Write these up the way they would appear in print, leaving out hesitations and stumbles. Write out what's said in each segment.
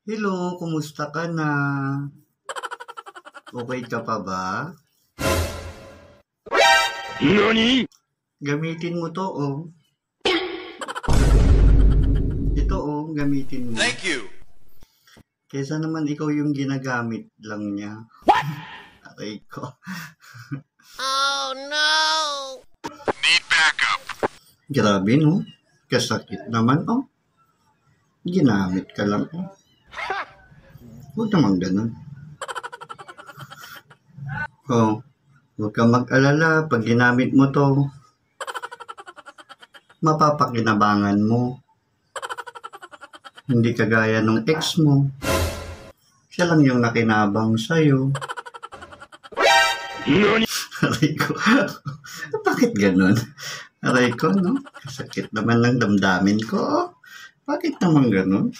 Hello, kumusta ka na? Okay ka pa ba? NANI?! Gamitin mo 'to, oh. Ito, oh, gamitin mo. Thank you! Kaysa naman ikaw yung ginagamit lang niya. Aray ko. Oh no! Need backup! Grabe, no? Kasakit naman, oh. Ginamit ka lang, oh. Huwag naman ganun. Oh, huwag kang mag-alala. Pag ginamit mo 'to, mapapakinabangan mo. Hindi kagaya nung ex mo. Siya lang yung nakinabang sa'yo. NANI?! Aray ko. Bakit ganun? Aray ko, no? Sakit naman ng damdamin ko. Oh. Bakit naman ganun?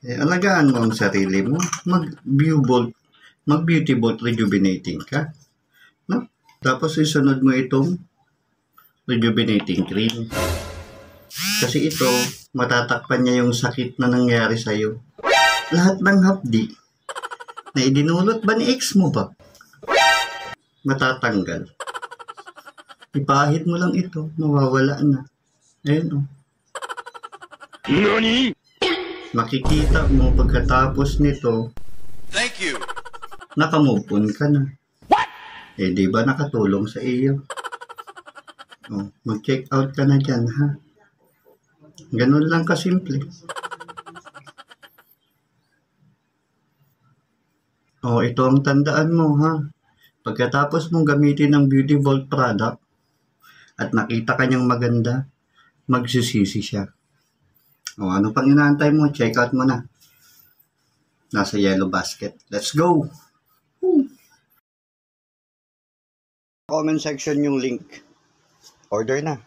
Alagaan mo ang sarili mo. Mag-beauty bolt rejuvenating ka. No? Tapos isunod mo itong rejuvenating cream. Kasi ito, matatakpan niya yung sakit na nangyari sa'yo. Lahat ng hapdi na idinulot ba ni ex mo ba? Matatanggal. Ipahid mo lang ito, mawawala na. Ayun, oh. NANI?! Makikita mo pagkatapos nito, Thank you! nakamove on ka na. Di ba nakatulong sa iyo? Oh, mag-check out ka na dyan, ha? Ganun lang kasimple. Oh, ito ang tandaan mo, ha? Pagkatapos mong gamitin ng Beauty Vault product at nakita ka niyang maganda, magsisisi siya. O, ano pang inaantay mo? Check out mo na. Nasa yellow basket. Let's go! Comment section yung link. Order na.